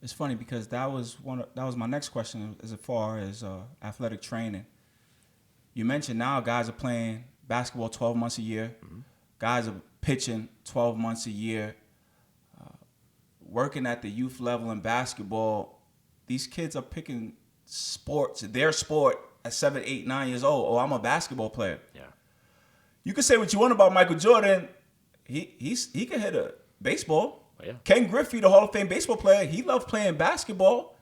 It's funny because that was my next question as far as athletic training. You mentioned now guys are playing basketball 12 months a year. Guys are pitching 12 months a year. Working at the youth level in basketball, these kids are picking their sport at 7, 8, 9 years old. Oh, I'm a basketball player. Yeah. You can say what you want about Michael Jordan. He can hit a baseball. Oh, yeah. Ken Griffey, the Hall of Fame baseball player, he loved playing basketball.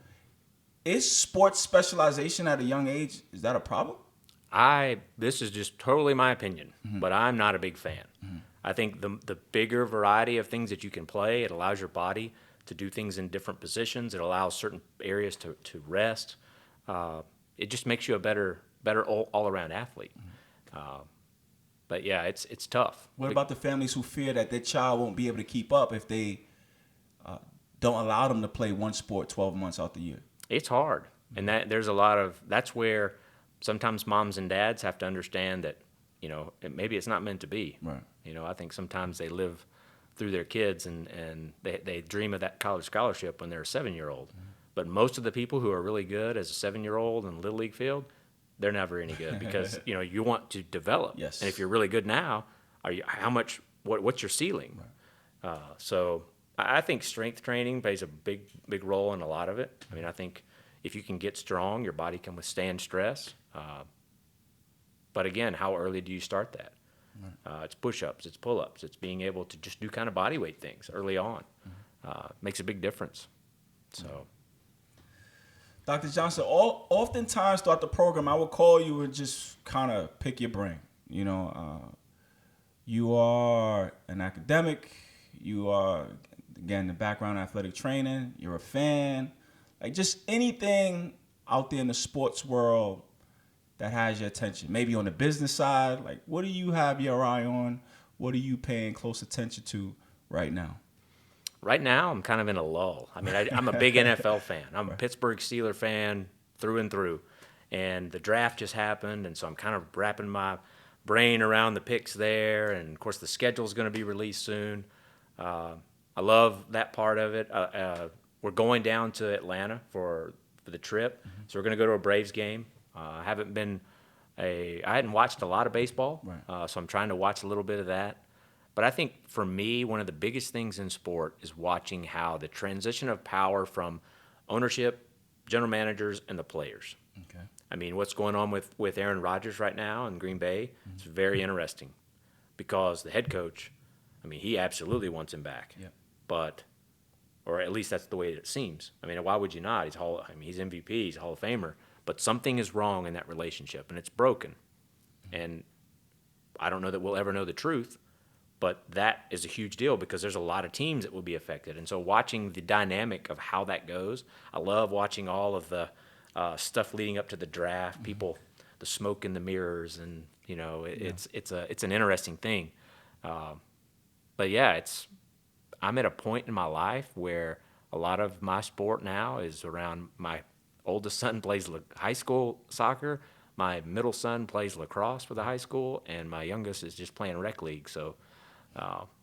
Is sports specialization at a young age, is that a problem? This is just totally my opinion, but I'm not a big fan. I think the bigger variety of things that you can play, it allows your body to do things in different positions. It allows certain areas to rest. It just makes you a better all-around athlete. But yeah, it's tough. What about the families who fear that their child won't be able to keep up if they don't allow them to play one sport 12 months out the year? It's hard. And that's where sometimes moms and dads have to understand that, maybe it's not meant to be. Right. I think sometimes they live through their kids and they dream of that college scholarship when they're a 7-year-old. But most of the people who are really good as a 7-year-old in the Little League field, they're never any good because, you want to develop. Yes. And if you're really good now, what's your ceiling? Right. So I think strength training plays a big role in a lot of it. I mean, I think if you can get strong, your body can withstand stress. But again, how early do you start that? Right. It's push-ups, it's pull-ups, it's being able to just do kind of body weight things early on. Makes a big difference. So, Dr. Johnston, oftentimes throughout the program, I will call you and just kind of pick your brain. You are an academic. You are, again, the background in athletic training. You're a fan. Like just anything out there in the sports world that has your attention. Maybe on the business side, like what do you have your eye on? What are you paying close attention to right now? Right now, I'm kind of in a lull. I mean, I'm a big NFL fan. I'm a Pittsburgh Steelers fan through and through. And the draft just happened, and so I'm kind of wrapping my brain around the picks there. And, of course, the schedule's going to be released soon. I love that part of it. We're going down to Atlanta for the trip, so we're going to go to a Braves game. I hadn't watched a lot of baseball, right. So I'm trying to watch a little bit of that. But I think for me, one of the biggest things in sport is watching how the transition of power from ownership, general managers, and the players. Okay. I mean, what's going on with Aaron Rodgers right now in Green Bay, it's very interesting because the head coach, I mean, he absolutely wants him back. Yep. But, or at least that's the way it seems. I mean, why would you not? He's MVP, he's a Hall of Famer. But something is wrong in that relationship, and it's broken. And I don't know that we'll ever know the truth, but that is a huge deal because there's a lot of teams that will be affected. And so watching the dynamic of how that goes, I love watching all of the stuff leading up to the draft, people, the smoke in the mirrors, and, it's an interesting thing. But, yeah, I'm at a point in my life where a lot of my sport now is around my oldest son plays high school soccer, my middle son plays lacrosse for the high school, and my youngest is just playing rec league. So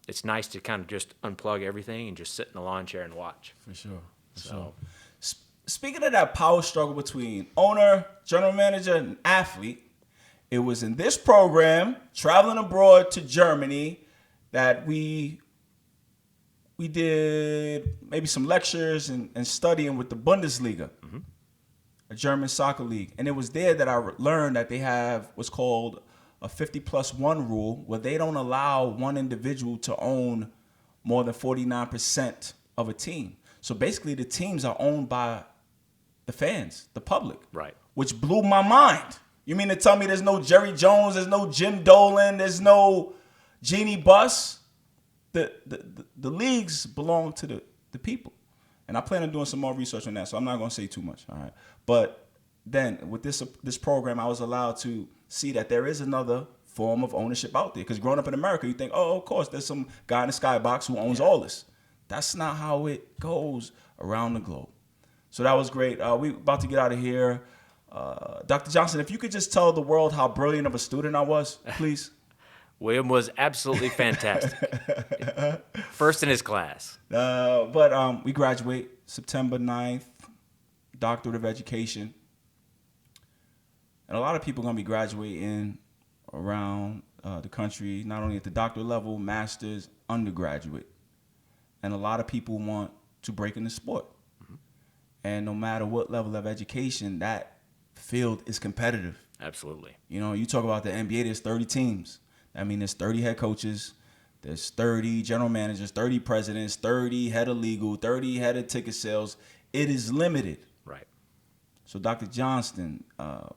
it's nice to kind of just unplug everything and just sit in the lawn chair and watch. For sure. So, speaking of that power struggle between owner, general manager, and athlete, it was in this program, traveling abroad to Germany, that we did maybe some lectures and studying with the Bundesliga, a German soccer league. And it was there that I learned that they have what's called a 50+1 rule, where they don't allow one individual to own more than 49% of a team. So basically the teams are owned by the fans, the public. Right. Which blew my mind. You mean to tell me there's no Jerry Jones, there's no Jim Dolan, there's no Jeannie Buss? The leagues belong to the people. And I plan on doing some more research on that, so I'm not going to say too much. All right. But then with this program, I was allowed to see that there is another form of ownership out there. Because growing up in America, you think, oh, of course, there's some guy in the skybox who owns all this. That's not how it goes around the globe. So that was great. We about to get out of here. Dr. Johnston, if you could just tell the world how brilliant of a student I was, please. William was absolutely fantastic. First in his class. But we graduate September 9th, Doctorate of Education. And a lot of people are going to be graduating around the country, not only at the doctorate level, master's, undergraduate. And a lot of people want to break into sport. And no matter what level of education, that field is competitive. Absolutely. You talk about the NBA, there's 30 teams. I mean, there's 30 head coaches, there's 30 general managers, 30 presidents, 30 head of legal, 30 head of ticket sales. It is limited. Right. So, Dr. Johnston,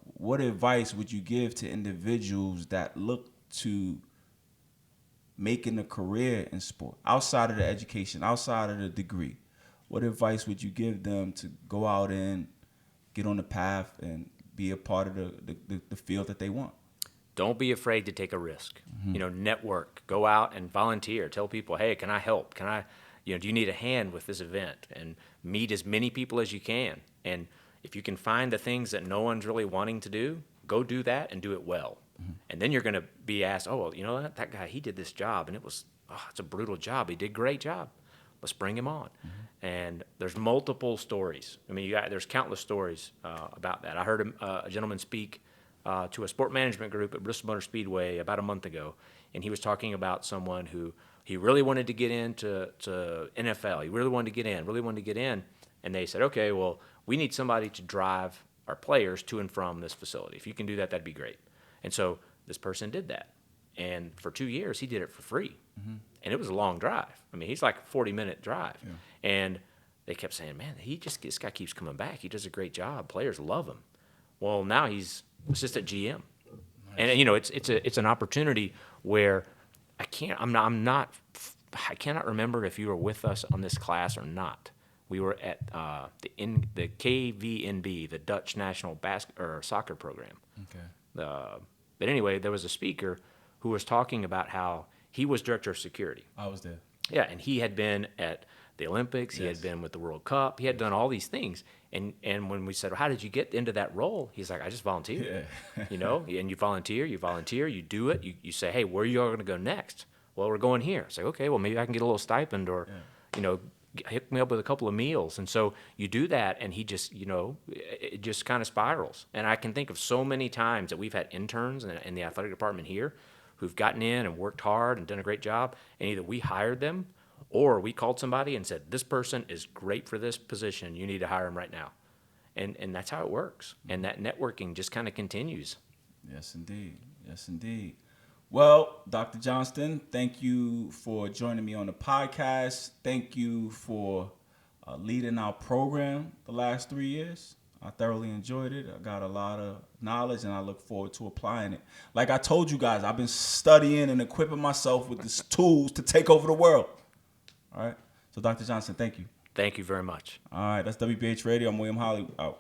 what advice would you give to individuals that look to making a career in sport, outside of the education, outside of the degree? What advice would you give them to go out and get on the path and be a part of the field that they want? Don't be afraid to take a risk. Network. Go out and volunteer. Tell people, hey, can I help? Do you need a hand with this event? And meet as many people as you can. And if you can find the things that no one's really wanting to do, go do that and do it well. And then you're going to be asked, oh, well, you know what? That guy, he did this job, and it's a brutal job. He did a great job. Let's bring him on. And there's multiple stories. I mean, there's countless stories about that. I heard a gentleman speak to a sport management group at Bristol Motor Speedway about a month ago, and he was talking about someone who he really wanted to get into NFL. He really wanted to get in, and they said, okay, well, we need somebody to drive our players to and from this facility. If you can do that, that'd be great. And so this person did that. And for 2 years, he did it for free. And it was a long drive. I mean, he's like a 40-minute drive. Yeah. And they kept saying, man, this guy keeps coming back. He does a great job. Players love him. Well, now he's assistant GM. Nice. And, you know, it's an opportunity where I cannot remember if you were with us on this class or not. We were at the KVNB, the Dutch National Soccer Program. Okay. But anyway, there was a speaker who was talking about how he was director of security. I was there. Yeah, and he had been at the Olympics. He had been with the World Cup. He had done all these things. And when we said, well, how did you get into that role? He's like, I just volunteered. Yeah. You know, and you volunteer, you do it. You say, hey, where are you all going to go next? Well, we're going here. It's like, okay, well, maybe I can get a little stipend or, you know, hook me up with a couple of meals. And so you do that, and he just, you know, it just kind of spirals. And I can think of so many times that we've had interns in the athletic department here who've gotten in and worked hard and done a great job, and either we hired them or we called somebody and said, this person is great for this position. You need to hire him right now. And that's how it works. And that networking just kind of continues. Yes, indeed. Yes, indeed. Well, Dr. Johnston, thank you for joining me on the podcast. Thank you for leading our program the last 3 years. I thoroughly enjoyed it. I got a lot of knowledge, and I look forward to applying it. Like I told you guys, I've been studying and equipping myself with these tools to take over the world. All right? So, Dr. Johnston, thank you. Thank you very much. All right, that's WPH Radio. I'm William Holley. Out.